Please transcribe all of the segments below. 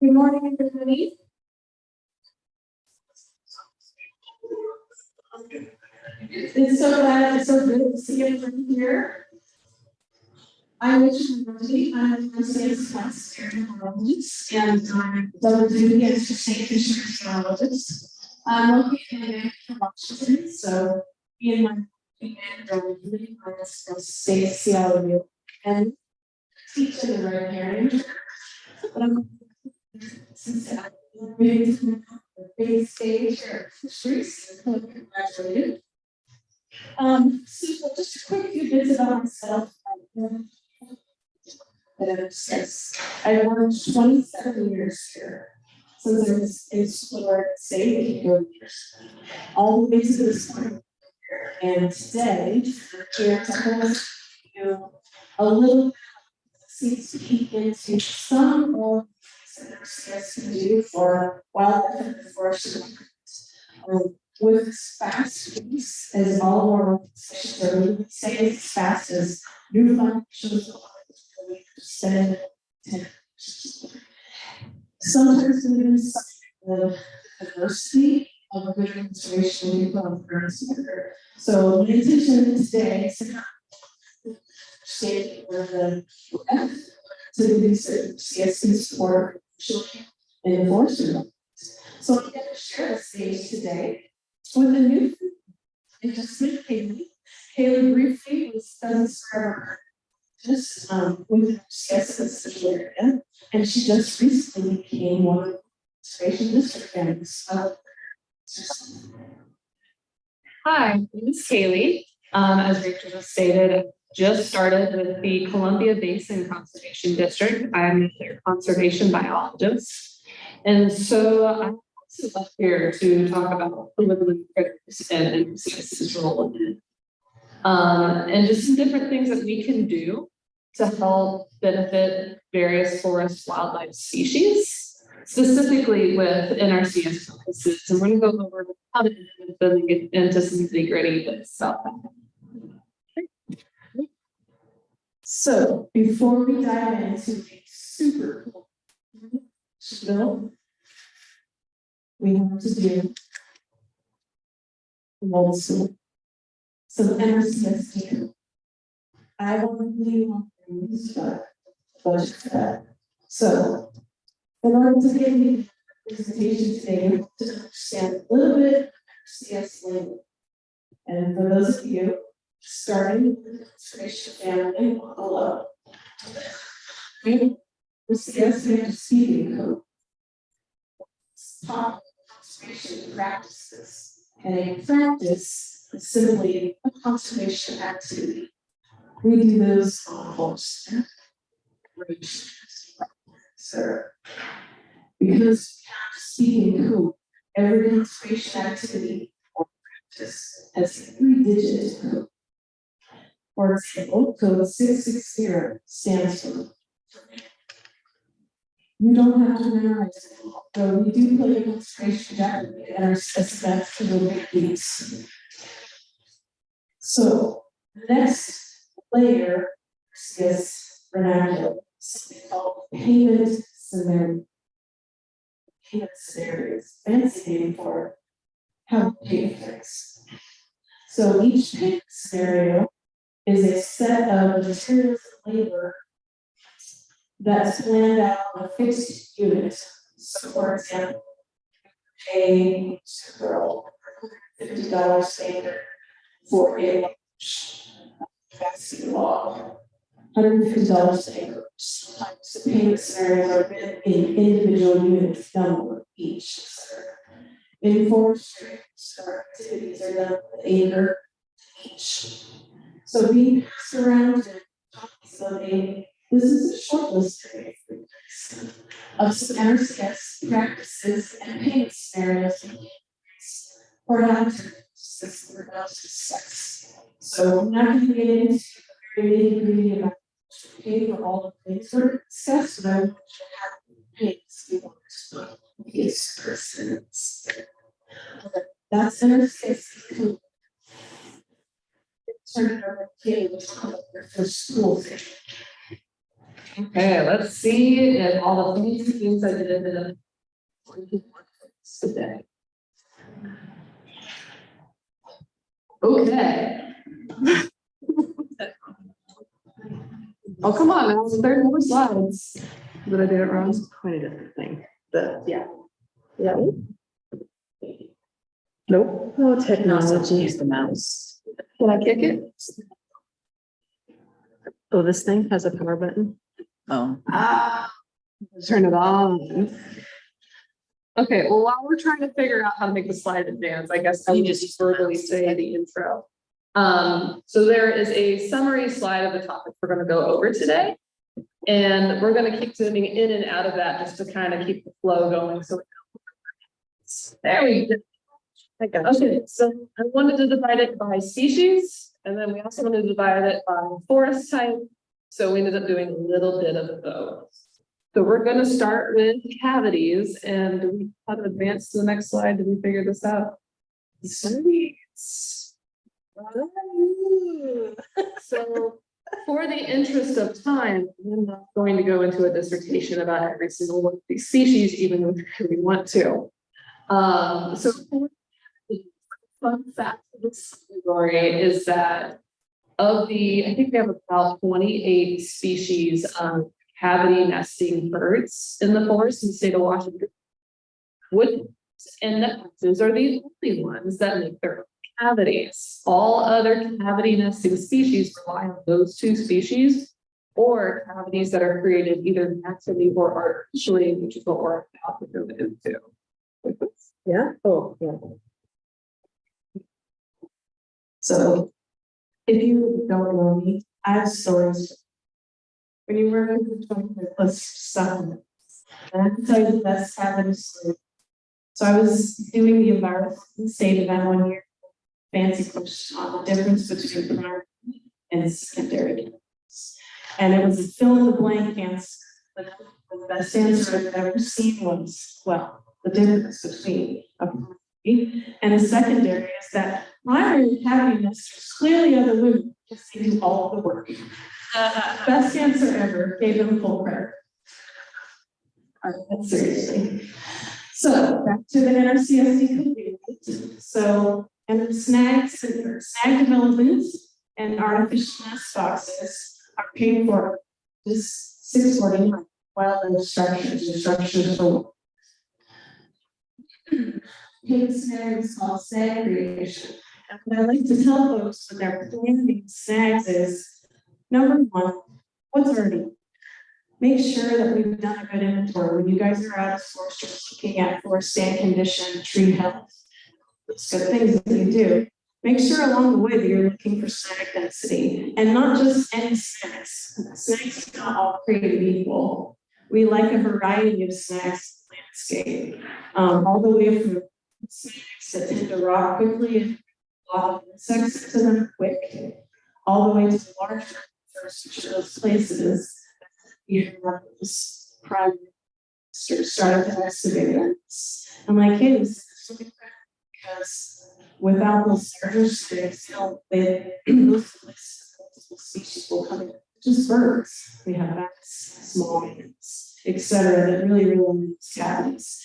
Good morning, everybody. It's so good to see everyone here. I'm Maggi. I'm an NRCS class environment and I'm double duty as a state insurance biologist. I'm located in Washington, so me and my team are really honest from state Seattle and teach in the right area. But I'm since I'm the big stage or fisheries, congratulated. So just a quick few bits about myself. I worked 27 years here since I was in school at state all the way to this point. And today, here to help you a little seems to peek into some of the NRCS can do for wildlife and forestry. With as fast pace as all of our organizations are moving, say as fast as new functions spend 10 sometimes even the diversity of good conservation people on the so my intention today is to state where the to do CSC support in the forestry. So I'm going to share the stage today with a new adjustment, Haley. Haley briefly doesn't serve just with CSS area, and she just recently became one of the conservation district members. Hi, my name is Haley. As Rachel just stated, I just started with the Columbia Basin Conservation District. I'm their conservation biologist, and so I'm also up here to talk about the woodland critters and NRCS's role in it, and just some different things that we can do to help benefit various forest wildlife species, specifically with NRCS focuses. And we're going to go over how to implement them and get into some nitty-gritty bits about that. So before we dive into a super cool spill, we have to do some NRCS data. I want to leave on things, but so in order to get the presentation today, we have to understand a little bit of NRCS language. And for those of you starting with the conservation family, hello. The NRCS speeding code. Top conservation practices, and a practice is simply a conservation activity. We do those on horse, sir. Because speaking code, every conservation activity or practice has a 3-digit code. For example, code 660 stands for. You don't have to memorize it, though we do play a conservation data and our assessment to the big leagues. So the next layer is vernacular, something called payment scenario. Payment scenarios, fancy name for how to pay things. So each payment scenario is a set of materials and labor that's planned out on a fixed unit. So, for example, pay girl $50 an acre for a large basketball, $150 an acre. Sometimes the payment scenarios are written in individual units number each. In forestry, our activities are done with an acre each. So being passed around to copies of this is a short list of some NRCS practices and payment scenarios for how to sex. So I'm not going to get into the very nitty-gritty about pay for all the things that are discussed, but I want to have payments we want to these persons. That's NRCS. Turn it over to you for school thing. Okay, let's see if all the things I did in today. Okay. Oh, come on, now there's more slides. Did I do it wrong? Quite a different thing. The, Yeah. nope. Oh, technology. Use the mouse. Can I kick it? Oh, this thing has a power button. Oh, Ah, turn it on. Okay, well, while we're trying to figure out how to make the slide advance, I guess I You will just just verbally say the intro. So there is a summary slide of the topic we're gonna go over today. And we're gonna keep zooming in and out of that just to kind of keep the flow going. So there we go. I got you. Okay, so I wanted to divide it by species, and then we also wanted to divide it by forest type. So we ended up doing a little bit of both. So we're gonna start with cavities, and do we have to advance to the next slide? Did we figure this out? Sweet. So for the interest of time, I'm not going to go into a dissertation about every single one of these species, even if we want to. So fun fact of this category is that of the, I think we have about 28 species of cavity nesting birds in the forest in the state of Washington. Wood and nuthatches are the only ones that make their own cavities. All other cavity nesting species rely on those two species or cavities that are created either naturally or artificially, which is what we're about to go into. Yeah. Oh, yeah. So if you don't know me, I have stories. When you were in the let's stop. And I can tell you the best cabin story. So I was doing the environmental state event one year, fancy question on the difference between primary and secondary campus. And it was a fill in the blank answer. The best answer I've ever seen was, well, the difference between a primary and a secondary is that primary cavity nesters clearly are the women because they do all the work. Best answer ever, gave them full credit. All right, seriously. So back to the NRCS decommissioning. So, and the snags and snag developments and artificial nest boxes are paid for this 649 wildlife structures for paid snag is called snag creation. And what I like to tell folks when they're planning snags is number one, what's already? Make sure that we've done a good inventory. When you guys are out as foresters looking at forest stand condition, tree health, those good things that you do, make sure along the way that you're looking for snag density and not just any snags. Snags are not all created equal. We like a variety of snags in the landscape. All the way from snags that tend to rot quickly and a lot of insects to them quick, all the way to the larger those places. You have this private started to excavate this. I'm like, hey, this is really crap because without those larger snags, those multiple species will come in. Just birds. We have bats, small ants, etc. that really need cavities.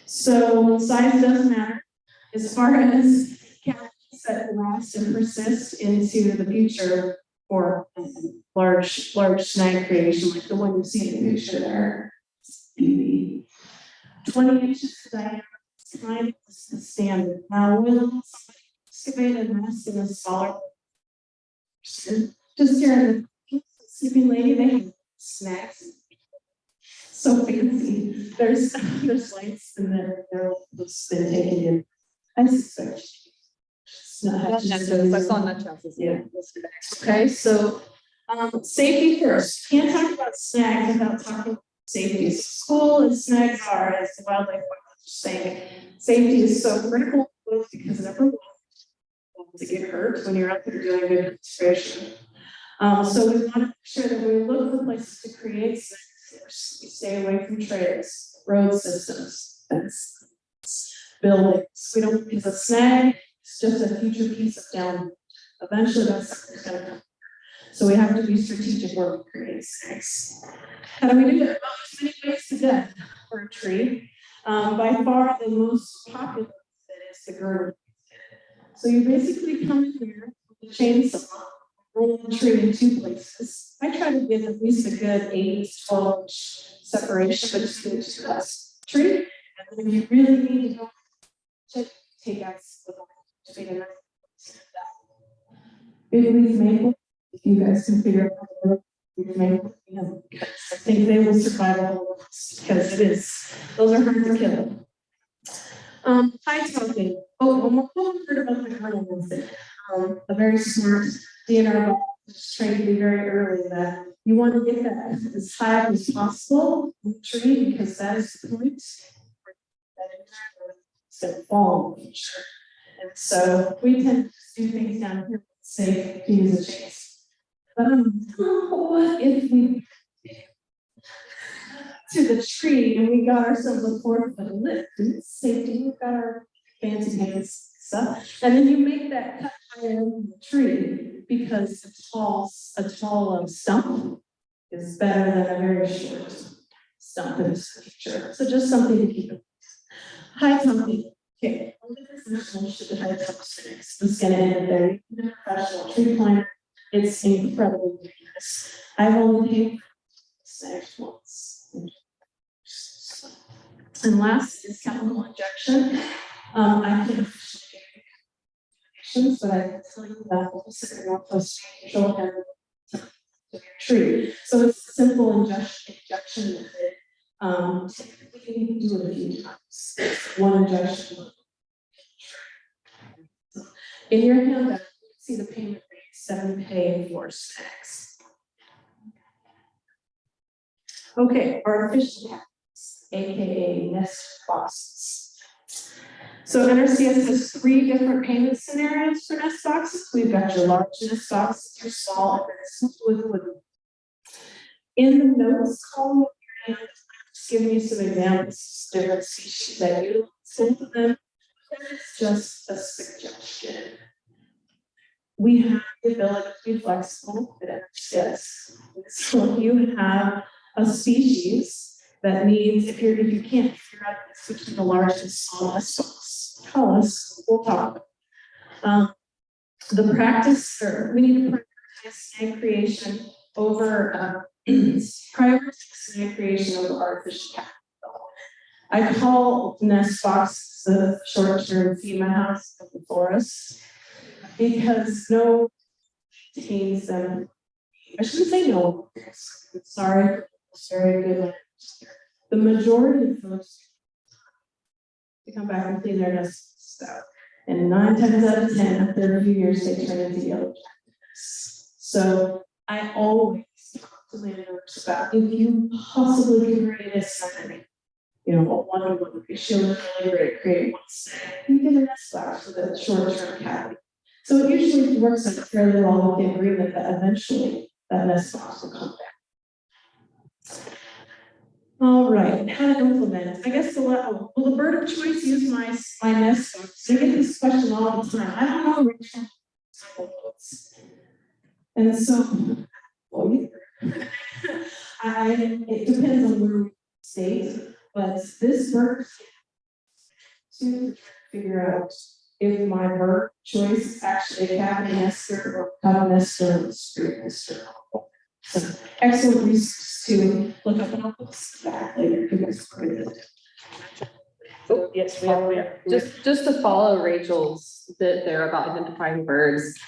So size does matter. As far as cavities that last and persist into the future, or large snag creation like the one you see in the picture there. Maybe 20 inches diameter is kind of the standard. Now, will somebody excavate a nest in a smaller? Just here in the sleeping lady, they have snacks. So fancy. There's lights and they're been taken in. I suspect. I saw nuthatches. Yeah. Okay, so safety first. Can't talk about snags without talking about safety. School and snags are, as the wildlife biologists say, safety is so critical because number one, to get hurt when you're out there doing good conservation. So we want to make sure that we look for places to create snags first. We stay away from trails, road systems, buildings. We don't use a snag. It's just a future piece of down. Eventually that's going to come. So we have to be strategic where we create snakes. How do we do that? Well, there's many ways to death for a tree. By far the most popular is the girder. So you basically come in here with a chainsaw, roll the tree in two places. I try to get at least a good 8 to 12 inch separation between the two tree. And then if you really need to go take out the big leaf maple. If you guys can figure out how to work big maple, I think they will survive all of this because those are hard to kill. High topping. Oh, one more heard about the honey insect. A very smart DNR was trained to be very early that you want to get that as high up as possible in the tree because that is the point that it's going to fall in the future. And so we tend to do things down here safe to use a chase. But what if we to the tree and we got ourselves a 4-foot lift? It's safety. We've got our fancy hands stuff, and then you make that cut higher in the tree because a tall stump is better than a very short stump in the future. So just something to keep in mind. High topping. Okay, should high top snakes. This is going to end there. You're a professional tree climber. It's incredibly dangerous. I've only paid snakes once. And last is chemical injection. I can but I can tell you that the Pacific Northwest show have a tree. So it's a simple injection method. Typically you do it a few times. One injection. In your handout, you see the payment rate, 7 pay for snacks. Okay, artificial habitats, aka nest boxes. So NRCS has 3 different payment scenarios for nest boxes. We've got your large nest boxes, your small, and with wooden. In the notes column, I'm just giving you some examples of different species that you send to them. It's just a suggestion. We have the ability to be flexible at NRCS. So if you have a species that needs, if you can't figure out the between the large and small nest box, call us, we'll talk. The practice, or we need to prioritize snake creation over snake creation over artificial habitat. I call nest boxes the short-term FEMA house of the forest because no contains them. I shouldn't say no. Sorry, very good. The majority of folks to come back and clean their nests out. And 9 times out of 10, after a few years, they turn into yellow jackets. So I always talk to landowners about if you possibly can create a setting, a one-to-one ratio is really great, create one set. You get a nest box with a short-term cavity. So it usually works out fairly well with the agreement that eventually that nest box will come back. All right, how to implement? I guess will the bird of choice use my nest box? I get this question all the time. I don't know. And so, it depends on where we stay, but this bird to figure out if my bird choice is actually a cavity nester or cup nester or street nester. So excellent resource to look up, and I'll put this back later. Oh, yes, we have. Just to follow Rachel's bit there about identifying birds.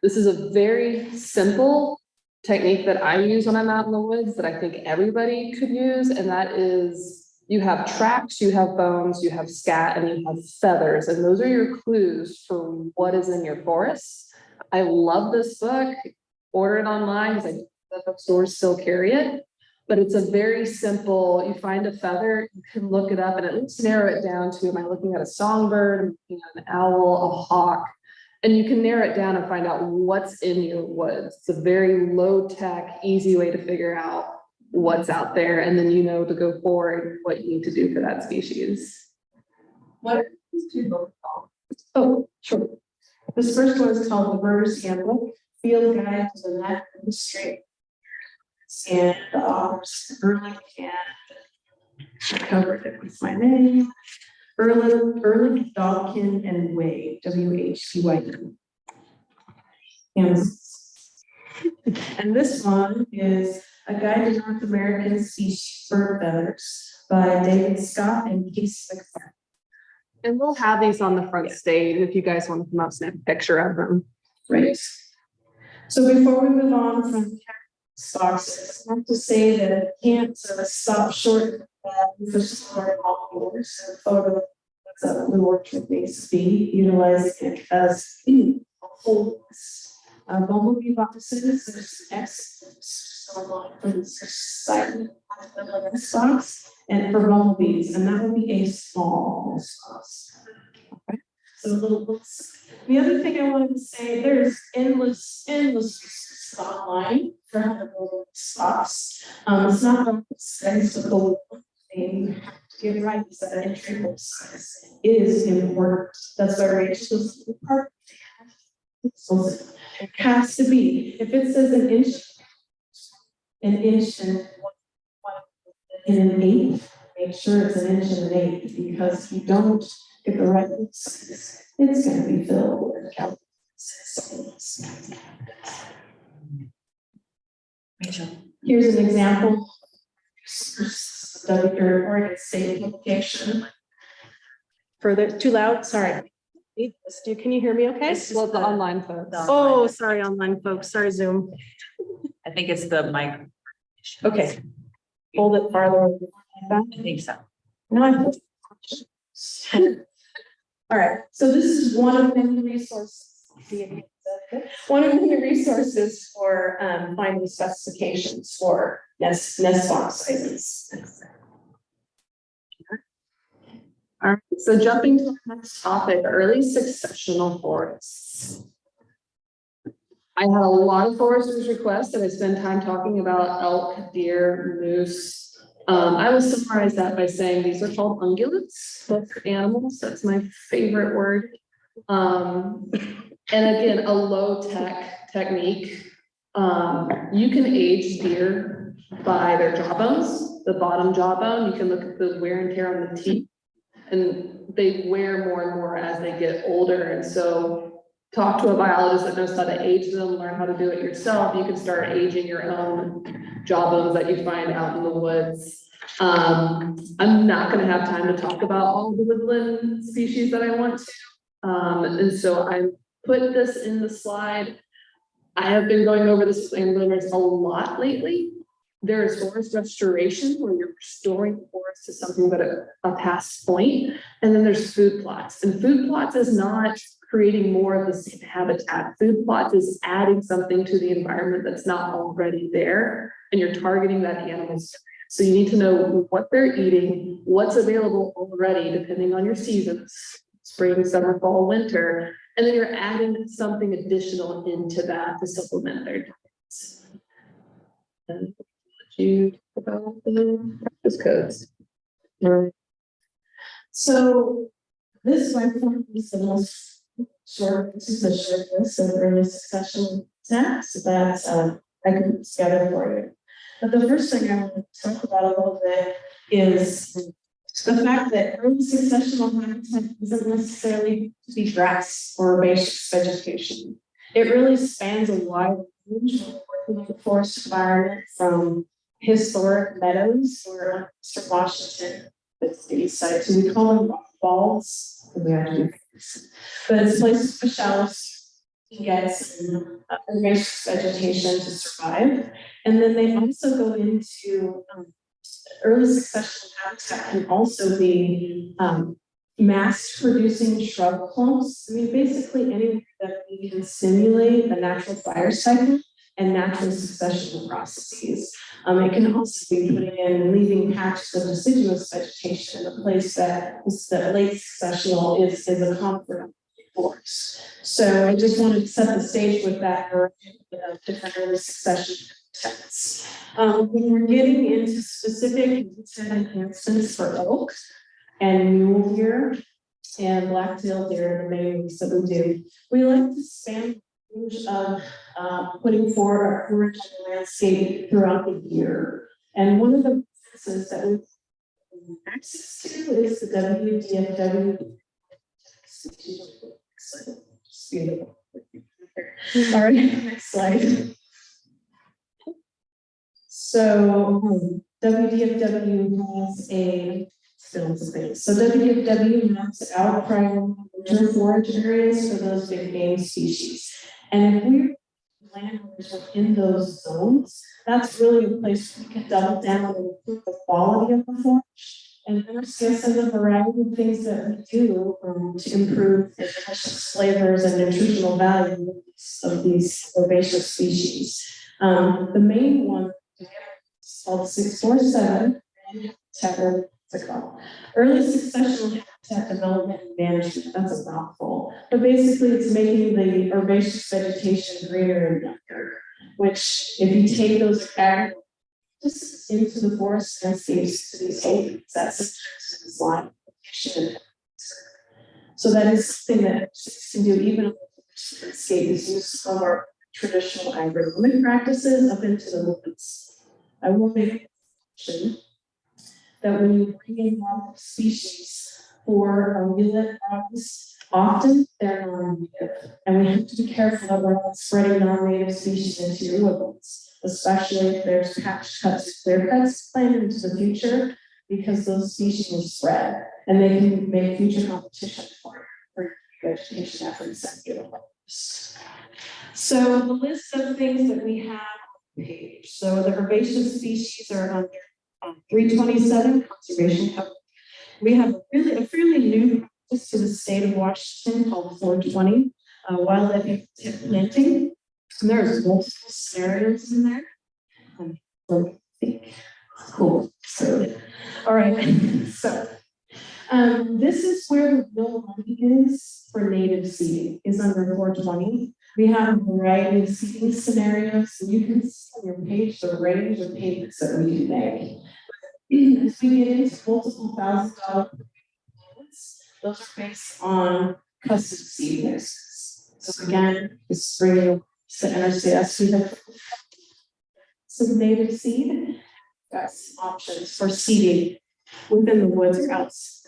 This is a very simple technique that I use when I'm out in the woods that I think everybody could use, and that is you have tracks, you have bones, you have scat, and you have feathers, and those are your clues for what is in your forest. I love this book. Order it online because I think the bookstores still carry it. But it's a very simple, you find a feather, you can look it up and at least narrow it down to, am I looking at a songbird, am I looking at an owl, a hawk? And you can narrow it down and find out what's in your woods. It's a very low tech, easy way to figure out what's out there. And then you know to go forward what you need to do for that species. What are these 2 books called? Oh, sure. This first one is called The Birder's Handbook field guide to the natural industry. And the authors, Ehrlich and covered it with my name. Ehrlich, Dawkin, and Wade, W-H-E-Y-D. And this one is a guide to North American species bird feathers by David Scott and Keith McFarland. And we'll have these on the front stage if you guys want to come up, snap a picture of them. Right. So before we move on from boxes, I have to say that I can't stop short of for support pollinators. A photo that we worked with ASB, utilizing it as a whole list. Bumblebee boxes, there's X, so for the society of this box, and for bumblebees, and that will be a small box. Okay. So the other thing I wanted to say, there's endless online for how to build stocks. It's not about the size of the thing you have to get right, is that entry level size is important. That's why Rachel's part. So it has to be, if it says an inch and an eighth, make sure it's an inch and an eighth, because if you don't get the right size, it's going to be filled with calculus. Here's an example. The Oregon State publication. Further, too loud, sorry. Can you hear me okay? Well, the online folks. Oh, sorry, online folks, sorry, Zoom. I think it's the mic. Okay. Hold it farther. I think so. No, all right, so this is one of many resources. One of many resources for finding specifications for nest box sizes. All right, so jumping to the next topic, early successional forests. I had a lot of foresters requests that I spend time talking about elk, deer, moose. I will summarize that by saying these are called ungulates, both animals. That's my favorite word. And again, a low tech technique. You can age deer by their jawbones, the bottom jawbone. You can look at the wear and tear on the teeth. And they wear more and more as they get older. And so talk to a biologist that knows how to age them, learn how to do it yourself. You can start aging your own jawbones that you find out in the woods. I'm not going to have time to talk about all the woodland species that I want to. And so I put this in the slide. I have been going over this with landowners a lot lately. There is forest restoration where you're restoring the forest to something but a past point. And then there's food plots. And food plots is not creating more of the same habitat. Food plots is adding something to the environment that's not already there. And you're targeting that animal. So you need to know what they're eating, what's available already, depending on your seasons, spring, summer, fall, winter. And then you're adding something additional into that to supplement their diets. And you about the practice codes. Right. So this one is the most short, this is the short list of early succession tasks that I could put together for you. But the first thing I want to talk about a little bit is the fact that early successional habitat doesn't necessarily be grass or basic vegetation. It really spans a wide range of working in the forest environment, from historic meadows where Mr. Washington, it's the east side, so we call them rock falls. We have to do this. But it's places for shallows to get some vegetation to survive. And then they also go into early succession habitat can also be mass producing shrub clumps. I mean, basically anywhere that we can simulate the natural fire cycle and natural succession processes. It can also be putting in leaving patches of deciduous vegetation in a place that is the late successional is a comfort forest. So I just wanted to set the stage with that different early succession habitats. When we're getting into specific enhancements for elk and mule deer and black-tailed deer, the main ones that we do, we like to span of putting forward a forage landscape throughout the year. And one of the businesses that we have access to is the WDFW. All right, next slide. So WDFW has a still space. So WDFW maps out priority winter forage areas for those big game species. And if we're landowners within those zones, that's really a place where we can double down and improve the quality of the forage. And NRCS has a variety of things that we do to improve the delicious flavors and nutritional value of these herbaceous species. The main one is called 647 early successional habitat development and management. That's a mouthful, but basically it's making the herbaceous vegetation greener and younger, which if you take those just into the forest landscapes to these open, that's slide. So that is something that can do even if the landscape is used some of our traditional agronomic practices up into the woods. I will make mention that when you bring in multiple species for wheelet crops, often they're non-native, and we have to be careful that we're not spreading non-native species into your woodlands, especially if there's patch cuts, clear cuts planned into the future, because those species will spread and they can make future competition for vegetation efforts and development. So the list of things that we have on the page. So the herbaceous species are under 327 conservation coverage. We have a fairly new practice to the state of Washington called 420 wildlife planting. And there's multiple scenarios in there. I think cool. So, all right. So this is where the real money is for native seeding, is under 420. We have a variety of seeding scenarios, and you can see on your page the range of payments that we can make. As we get into multiple $1,000 payments, those are based on custom seed mixes. So again, this is bringing to NRCS, we have some native seed. Got some options for seeding within the woods or else.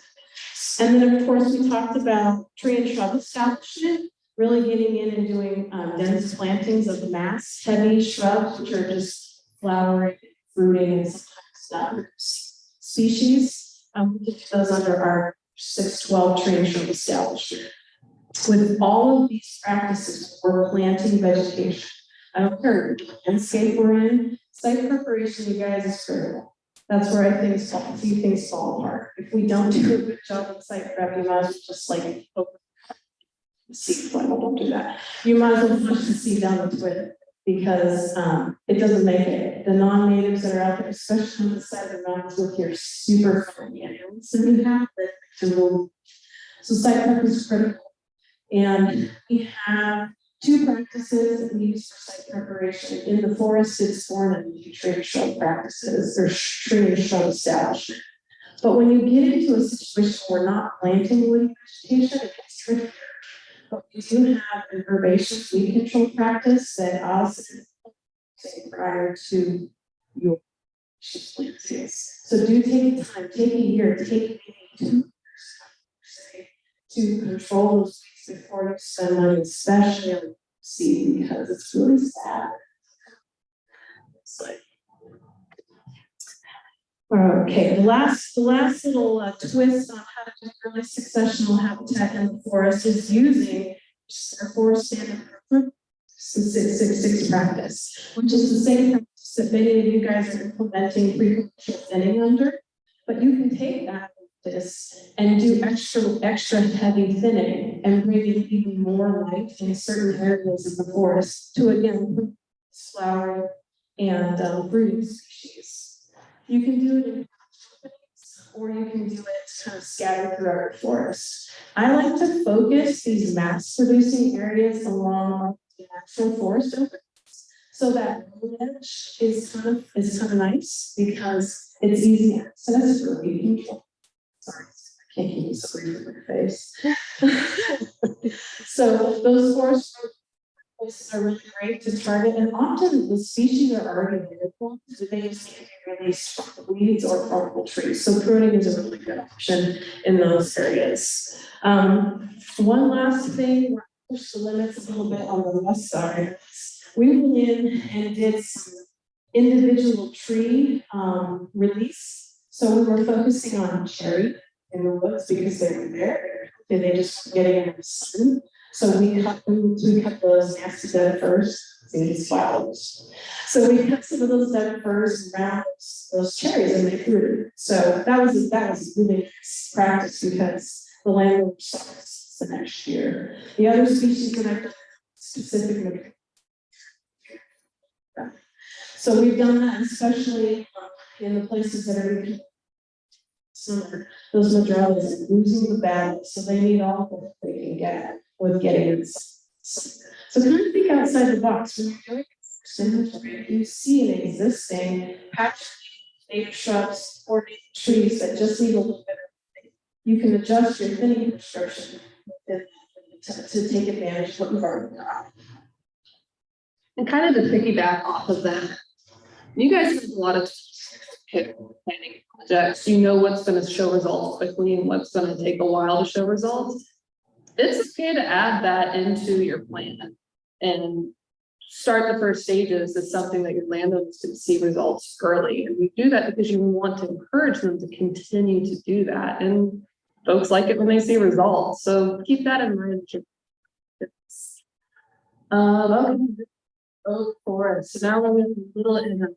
And then of course we talked about tree and shrub establishment, really getting in and doing dense plantings of mass heavy shrubs, which are just flowering, fruiting, and sometimes species. We get those under our 612 tree and shrub establishment. With all of these practices, we're planting vegetation. I don't care what landscape we're in. Site preparation, you guys, is critical. That's where I see things fall apart. If we don't do a good job of site prep, you might as well just like open the seed. Don't do that. You might as well push the seed down the toilet because it doesn't make it. The non-natives that are out there, especially on the side of the mountains with your super funny animals that you have, to move. So site prep is critical. And we have two practices that we use for site preparation. In the forest, it's born and tree and shrub practices, or tree and shrub establishment. But when you get into a situation where we're not planting woody vegetation, it gets trickier. But we do have an herbaceous weed control practice that I'll say prior to your plantings. So do take time, take a year, take maybe 2 years to control those weeds before you spend money, especially on seed, because it's really sad. It's like, okay, the last little twist on how to do early successional habitat in the forest is using our forest standard 666 practice, which is the same practice that many of you guys are implementing pre-commercial thinning under. But you can take that and do extra heavy thinning and bring in even more light in certain areas of the forest to again flowering and fruiting species. You can do it in or you can do it kind of scattered throughout the forest. I like to focus these mass producing areas along the natural forest openings, so that edge is kind of nice because it's easy access for weed control. Sorry, I can't keep you screen in your face. So those forest Places are really great to target, and often the species are already available, so they just can't be released from the weeds or from trees. So pruning is a really good option in those areas. One last thing, we're push the limits a little bit on the west side. We went in and did some individual tree release. So we were focusing on cherry in the woods because they were there and they just were getting in the sun. So we cut those nasty dead first, these flowers. So we cut some of those dead first around those cherries and they fruited. So that was really nice practice because the landlord starts the next year. The other species that I've done specific. So we've done that especially in the places that are summer. Those madrellas are losing the battle, so they need all the help they can get with getting it. So kind of think outside the box. When you're doing inventory, you see an existing patch of native shrubs or native trees that just need a little bit of, you can adjust your thinning prescription to take advantage of what you've already got. And kind of to piggyback off of that, you guys have a lot of planning projects. You know what's going to show results quickly and what's going to take a while to show results. It's okay to add that into your plan and start the first stages as something that your landowners can see results early. And we do that because you want to encourage them to continue to do that. And folks like it when they see results. So keep that in mind. Oak forest. So now we're going a little in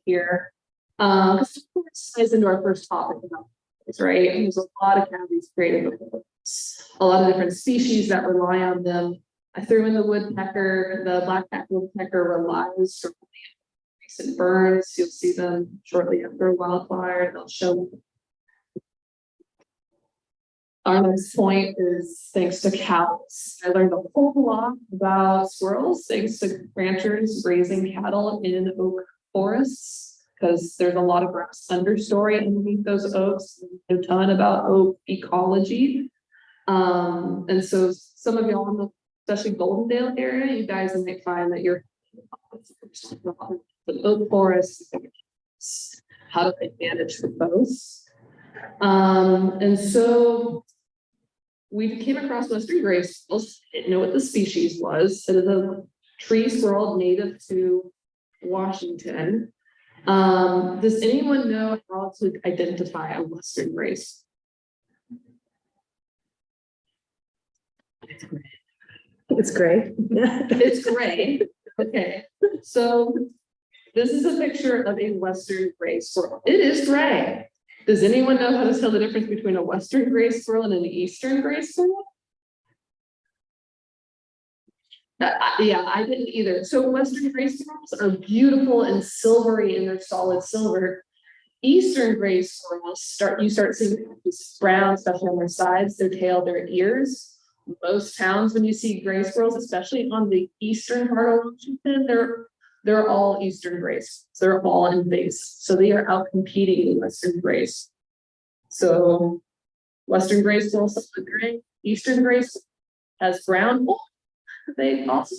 here. Because forest ties into our first topic about this, right? And there's a lot of cavities created with oaks. A lot of different species that rely on them. I threw in the woodpecker, the black-backed woodpecker relies on recent burns. You'll see them shortly after a wildfire. They'll show. Our next point is thanks to cows. I learned a whole lot about squirrels thanks to ranchers raising cattle in oak forests because there's a lot of grass understory underneath those oaks. A ton about oak ecology. And so some of y'all in the especially Goldendale area, you guys might find that you're the oak forest, how to manage the both. And so we came across Western gray squirrels. Didn't know what the species was. It is a tree squirrel native to Washington. Does anyone know how to identify a Western gray squirrel? It's gray. It's gray. Okay. So this is a picture of a Western gray squirrel. It is gray. Does anyone know how to tell the difference between a Western gray squirrel and an Eastern gray squirrel? Yeah, I didn't either. So Western gray squirrels are beautiful and silvery in their solid silver. Eastern gray squirrels you start seeing this brown, especially on their sides, their tail, their ears. Most towns, when you see gray squirrels, especially on the eastern part of Washington, they're all Eastern grays. They're all in base. So they are out competing in Western grays. So Western gray squirrels solid gray, Eastern grays has brown. Oh, they also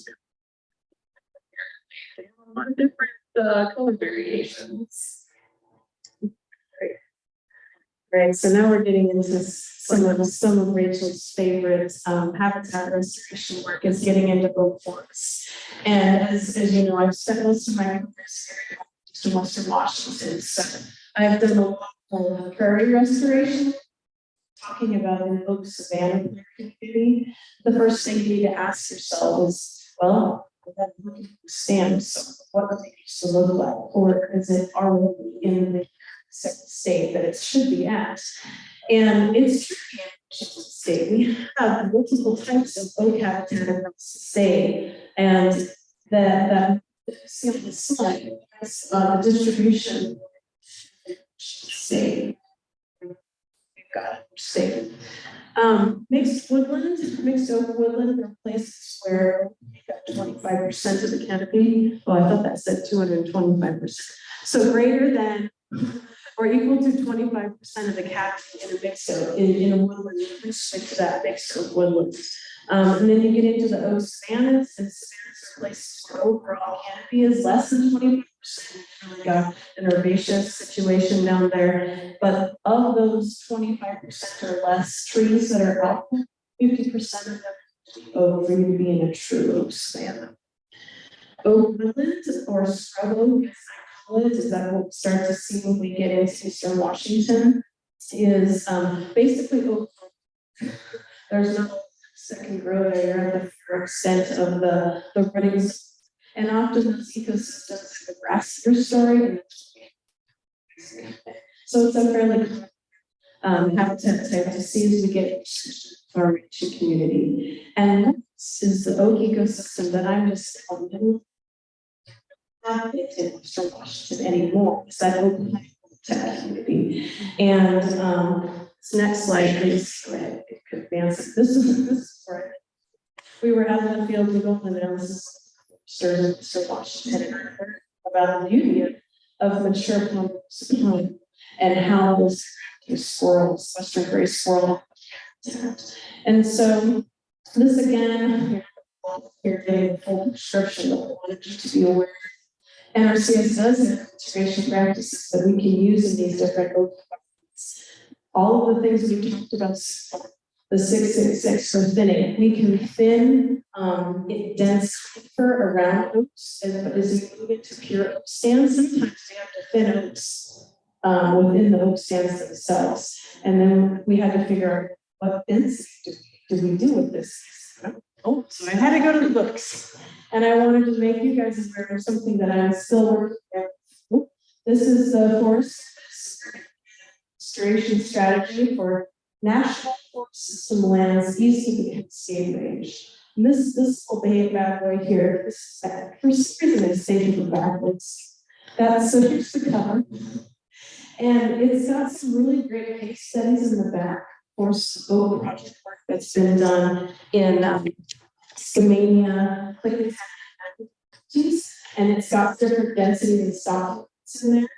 have a lot of different color variations. Right, so now we're getting into some of Rachel's favorite habitat restoration work is getting into oak forests. And as you know, I've spent most of my career in Western Washington. So I've done a lot of prairie restoration, talking about an oak savanna community. The first thing you need to ask yourself is, well, I'm looking for stands. So what do they used to look like? Or is it already in the state that it should be at? And it's tricky in Washington State. We have multiple types of oak habitat across the state, and that see on the slide, that's the distribution state. We've got state. Mixed oak woodland are places where you got 25% of the canopy. Oh, I thought that said 225%. So greater than or equal to 25% of the canopy in a mixed oak in a woodland, restrict to that mixed oak woodland. And then you get into the oak savannas, and savannas are places where overall canopy is less than 25%. We've got an herbaceous situation down there, but of those 25% or less trees that are out, 50% of them oak for you to be in a true oak savanna. Oak woodland or scrub oak, as I call it, is that what we start to see when we get into eastern Washington, is basically oak. There's no second grow there, you're at the full extent of the rootings. And often those ecosystems have a grassier story. So it's a fairly habitat type to see as we get our rich community. And this is the oak ecosystem that I'm just not in Western Washington anymore. It's that oak habitat community. And this next slide, please. Go ahead, it could advance it. This is where we were out in the field to go and analysis Mr. Washington and I heard about the beauty of mature plums and how those squirrels, Western gray squirrel. And so this again, you're getting the full description that I wanted you to be aware. NRCS does have conservation practices that we can use in these different oak environments. All of the things we talked about, the 666 for thinning, we can thin dense fur around oaks, but as you move into pure oak stands, sometimes we have to thin oaks within the oak stands themselves. And then we had to figure out what density do we do with this. Oh, so I had to go to the books. And I wanted to make you guys aware of something that I'm still working at. This is the forest restoration strategy for national forest system lands east of the Cascade Range. And this will be bad right here. This for some reason it's saving the backwards. That's so here's the cover. And it's got some really great case studies in the back. Forest oak project work that's been done in Skamania, and it's got different densities and stock in there.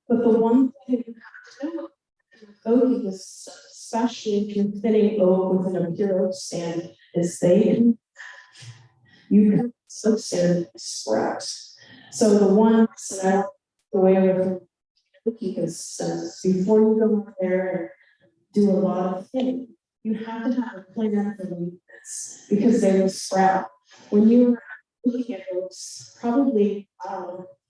But the one thing you have to know oak is, especially if you're thinning oak within a pure oak stand, is you can substand sprout. So the one that the way with oak ecosystems, before you go out there and do a lot of thinning, you have to have a plan for the weakness because they will sprout. When you're looking at oaks, probably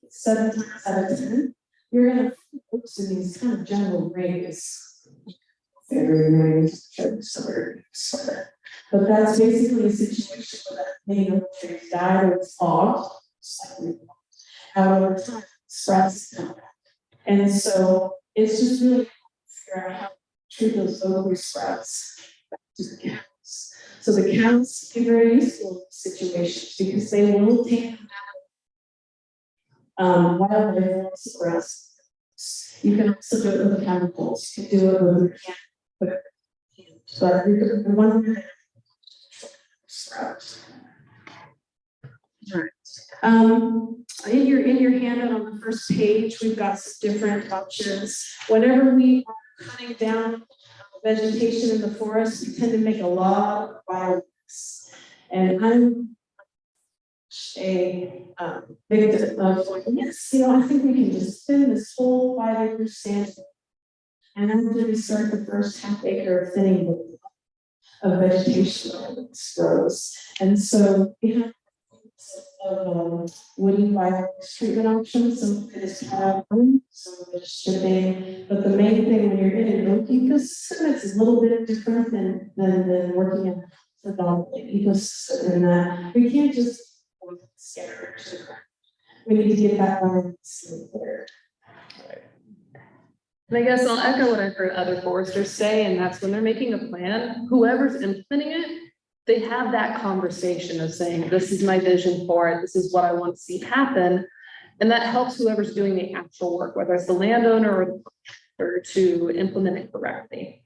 7 times out of 10, you're going to find oaks in these kind of general rings. Very nice, but that's basically a situation where that oak tree died or it's off, however, time sprouts. And so it's just really figure out how to treat those oak sprouts back to the cows. So the cows can be very useful in situations because they will take them down. While they're suppressed. You can also do it with chemicals. You can do it with but you can one sprout. Right. In your handout on the first page, we've got some different options. Whenever we are cutting down vegetation in the forest, we tend to make a lot of biomass. And I'm a victim of yes, I think we can just thin this whole 5 acre stand. And I'm going to start the first half acre of thinning of vegetation that grows. And so we have woody biomass treatment options. Some of it is some of it is shipping. But the main thing when you're in an oak ecosystem, it's a little bit different than working in a predominant ecosystem in that we can't just scatter to the ground. We need to get that balance there. And I guess I'll echo what I've heard other foresters say, and that's when they're making a plan, whoever's implementing it, they have that conversation of saying, this is my vision for it, this is what I want to see happen. And that helps whoever's doing the actual work, whether it's the landowner or to implement it correctly.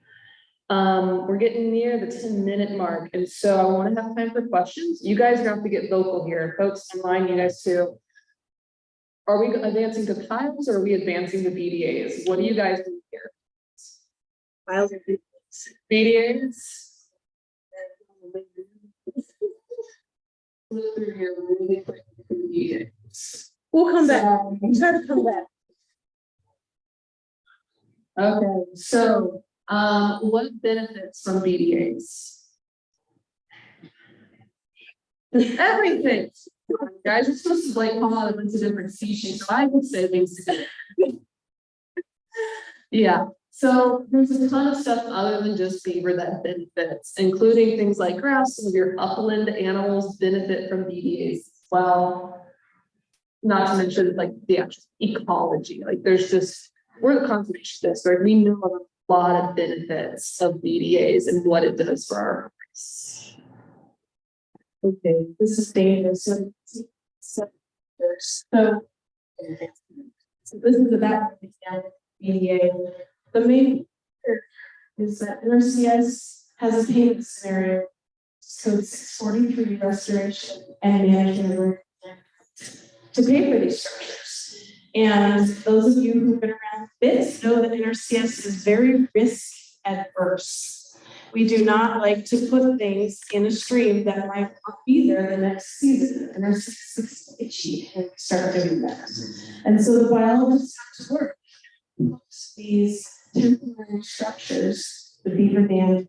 We're getting near the 10-minute mark, and so I want to have time for questions. You guys are going to have to get vocal here. Folks online, you guys too. Are we advancing to piles or are we advancing to BDAs? What do you guys do here? Piles are BDAs? Look through here really quick. We'll come back. Try to come back. Okay, so, what benefits from BDAs? Everything. Guys, we're supposed to like come out of into different species, so I would say things together. Yeah, so there's a ton of stuff other than just beaver that benefits, including things like grass. Some of your upland animals benefit from BDAs as well. Not to mention like the actual ecology, like there's just, we're the conservation district, we know a lot of benefits of BDAs and what it does for our forests. Okay, this is dangerous. So this is about BDA. The main is that NRCS has a payment scenario. So 643 restoration and management to pay for these structures. And those of you who've been around this know that NRCS is very risk adverse. We do not like to put things in a stream that might not be there the next season. NRCS is itchy and we start doing that. And so the biologists have to work these temporary structures, the beaver dam,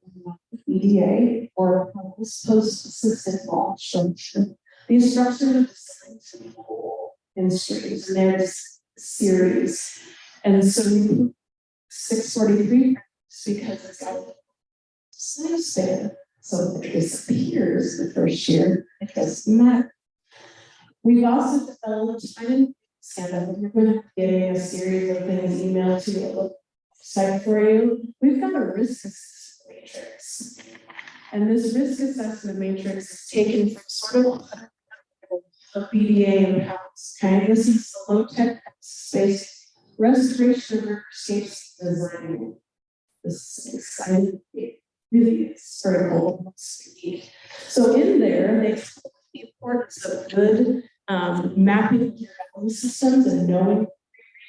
EDA, or post-assisted launch structure. These structures are designed to be whole in streams, and there's series. And so we put 643 because it's got a lifespan. So if it disappears the first year, it doesn't matter. We've also developed, I didn't stand up, we're going to get a series of things emailed to you site for you. We've got a risk assessment matrix. And this risk assessment matrix is taken from sort of BDA and house. Okay, this is the low-tech space restoration of riverscapes design. This is exciting. It really is critical. So in there, they explain the importance of good mapping your value systems and knowing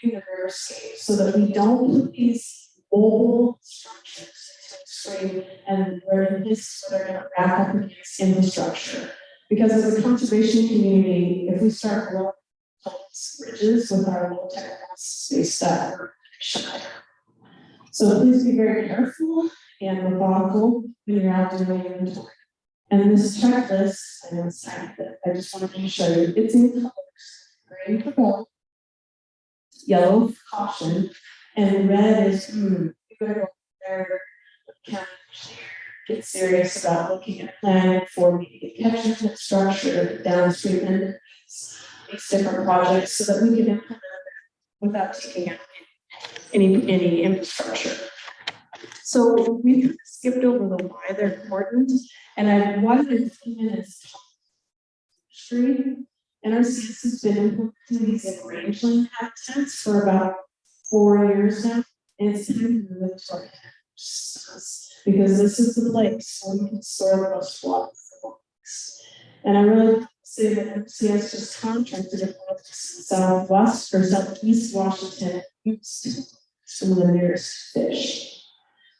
the riverscape so that we don't put these mobile structures stream and where this they're going to wrap up against infrastructure. Because as a conservation community, if we start growing bridges with our low tech space that we're shy. So please be very careful and methodical when you're out doing inventory. And this checklist, I know it's sad, but I just wanted to show you, it's in colors. Green for gold, yellow for caution, and red is you better go there. Get serious about looking at planning for the catchment structure downstream and these different projects so that we can implement them without taking out any infrastructure. So we skipped over the why they're important, and I wanted in 2 minutes. NRCS has been implementing these in rangeland habitats for about 4 years now, and it's time to move to our because this is the place where we can store the most water for lakes. And I really say that NRCS just contracted it with Southwest or Southeast Washington some of the nearest fish.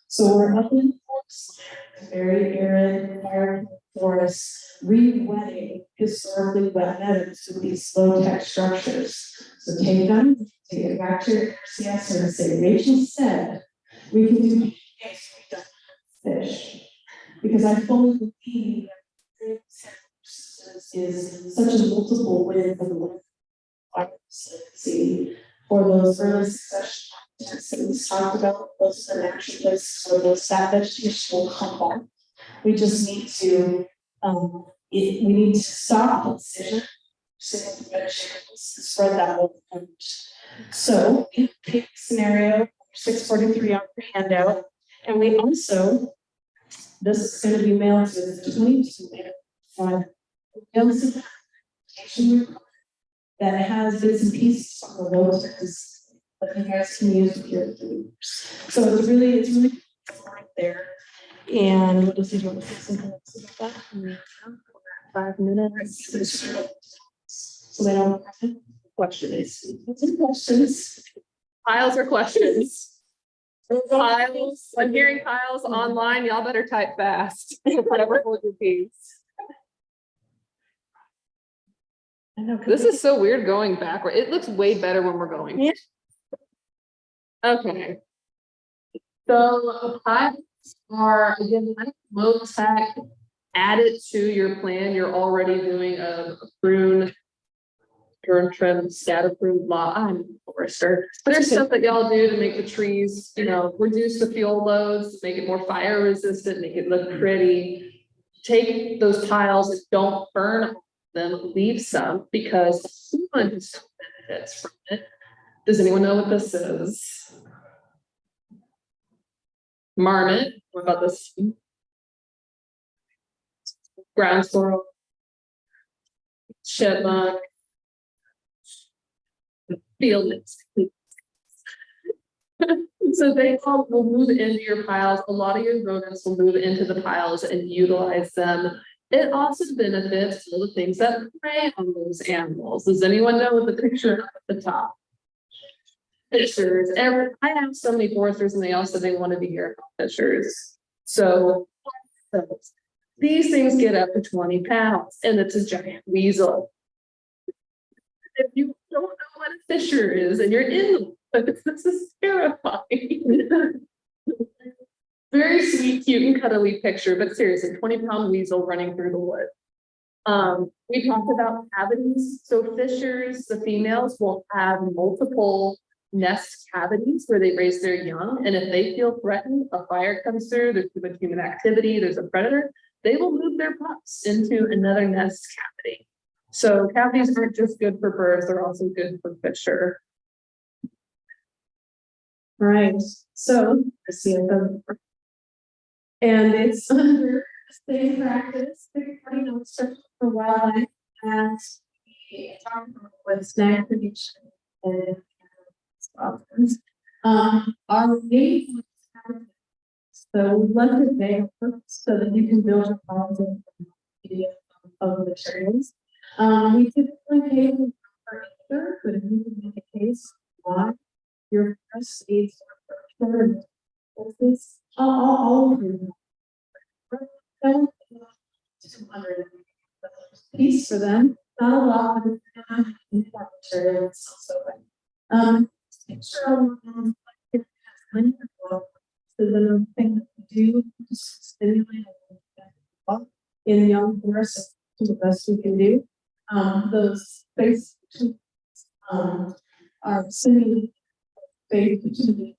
So we're up in forest, very arid fire forests, re-wetting historically wet meadows with these low-tech structures. So take them, take it back to your NRCS and say, Rachel said, we can do yes, we don't fish. Because I fully believe that is such a multiple win for the see for those early succession that we talked about, those are natural places where those that vegetation will come on. We just need to we need to stop the decision, spread that whole punch. So in the scenario 643 on your handout, and we also this is going to be mailed to the 22 that has bits and pieces on the low text that you guys can use with your groups. So it's really right there. And what does he do with something else about that? 5 minutes. So they don't have to questions. What's the questions? Piles or questions? Piles. I'm hearing piles online. Y'all better type fast. Whatever hold your peace. I know. This is so weird going backward. It looks way better when we're going. Yeah. Okay. So piles are, again, kind of low tech. Add it to your plan. You're already doing a prune, trim, scatter prune lot. I'm a forester. There's stuff that y'all do to make the trees, reduce the fuel loads, make it more fire resistant, make it look pretty. Take those piles and don't burn them, leave some, because someone still benefits from it. Does anyone know what this is? Marmot. What about this? Ground squirrel. Chipmunk. Field mice. So they all will move into your piles. A lot of your rodents will move into the piles and utilize them. It also benefits all the things that prey on those animals. Does anyone know what the picture at the top? Fishers. I have so many foresters and they all said they wanted to hear about fishers. So these things get up to 20 pounds and it's a giant weasel. If you don't know what a fisher is and you're in the woods, this is terrifying. Very sweet, cute, and cuddly picture, but seriously, 20-pound weasel running through the woods. We talked about cavities. So fishers, the females will have multiple nest cavities where they raise their young. And if they feel threatened, a fire comes through, there's too much human activity, there's a predator, they will move their pups into another nest cavity. So cavities aren't just good for birds, they're also good for fisher. Right, so I see it. And it's under the same practice, for wildlife and we talk about with snack prediction and our main so we left it there so that you can build your models of materials. We typically pay per acre, but if you can make a case why your first aids are this all over 200 piece for them, not a lot, but materials also. So the thing that we do is stimulate in young forests to the best we can do. Those space are stimulated to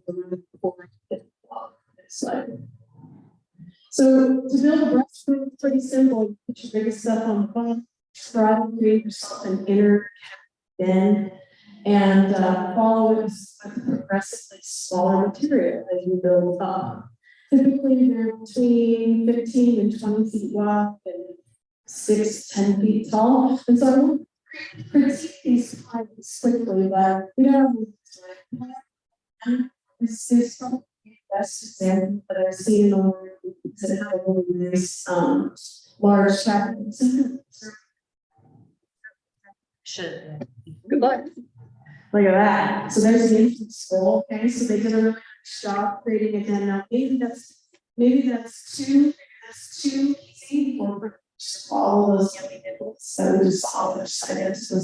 the slide. So to build a breaststroke, it's pretty simple. You put your biggest stuff on the bottom, try to create yourself an inner bend, and follow it with progressively smaller material as you build up. Typically, they're between 15 and 20 feet wide and 6 to 10 feet tall. And so I won't critique these piles quickly, but we don't have time. This is probably the best example that I've seen on that have one of these large cabins. Good luck. Look at that. So there's the infant skull. Okay, so they did a really nice job creating a den. Now maybe that's too easy for just follow those yummy nipples. So just all their side so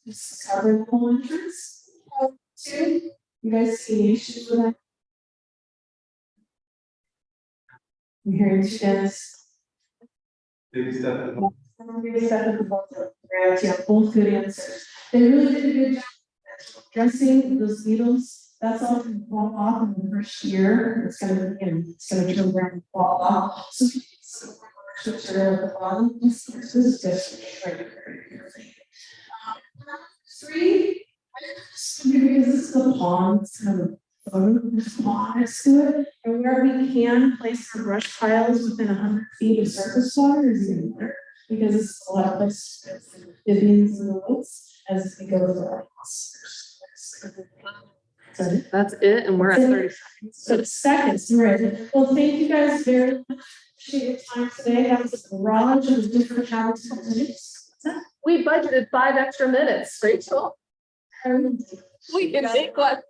just cover the whole entrance. Two, you guys see any issues with that? I'm hearing you guys. Big step. Yeah, both good answers. They really did a good job dressing those needles. That's all can fall off in the first year. It's gonna, it's gonna turn around and fall off. So material at the bottom. This is just three. Because this is the pond, it's kind of pond next to it, and where we can place our brush piles within 100 feet of surface water is even better. Because it's a lot of places amphibians in the woods as we go through our house. That's it, and we're at 30 seconds. So seconds, right? Well, thank you guys very much. Appreciate your time today. That was a barrage of different habits. We budgeted 5 extra minutes, Rachel. We can make one.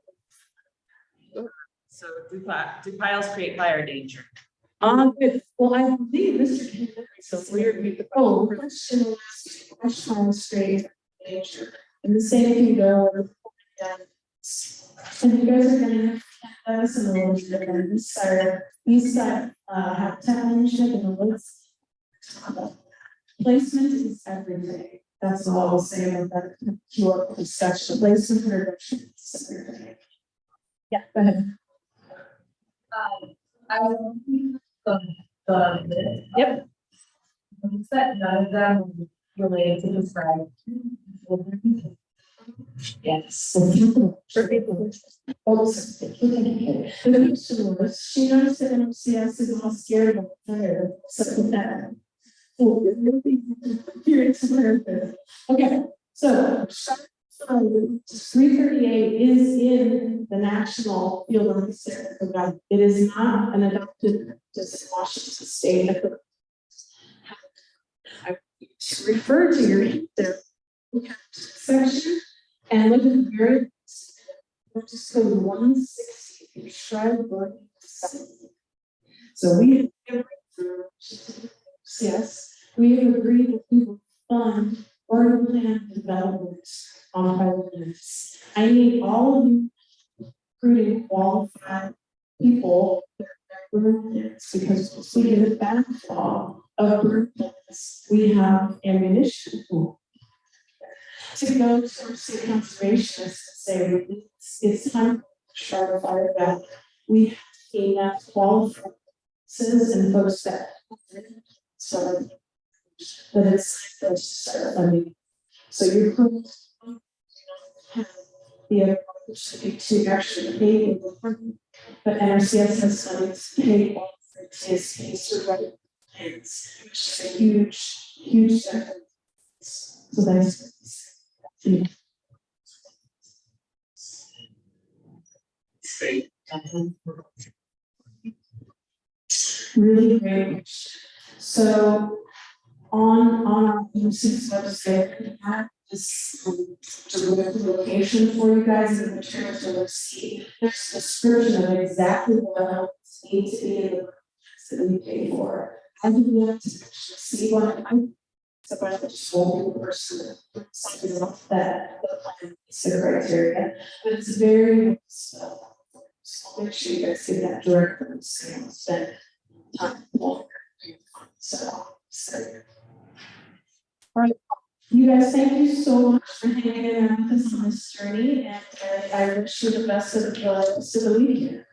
So do piles create fire danger? Good. Well, I believe Mr. Kennedy, so we're, Oh, the question was, which forestry nature, and the same can go with. And you guys are gonna have us in the woods, these habitat management in the woods. Placement is everything. That's all I'll say about that. Your discussion, placement reduction is everything. yeah, go ahead. I will keep the. Yep. That none of them related to this, right? Yes. Also, the question was, she noticed that NRCS is all scared of fire, so that. Okay, so. 338 is in the National Field Research Program. It is not an adopted just Washington State. I refer to your there section and look at the very just go 160 shrub burning. So we have yes, we have agreed that we will fund urban plan development on private lands. I need all of you recruiting qualified people that are urban plans, because once we get a backlog of urban plans, we have ammunition to go to our state conservationists and say it's time to start a fire battle. We have to gain that qualified citizens and folks that so that it's start funding. So you're going to have the opportunity to actually pay the funding, but NRCS has funding to pay all for TSPs to write plans, which is a huge difference. So that's really great. So on our UC's website, we have this location for you guys and the materials to look see. There's a description of exactly what else needs to be in the plans that we pay for. I would love to see what it's about the whole person, something like that, the plan is the criteria, but it's very so make sure you guys see that direct from the sales that time longer. So. All right, you guys, thank you so much for hanging in with us on this journey, and I wish you the best of the weekend.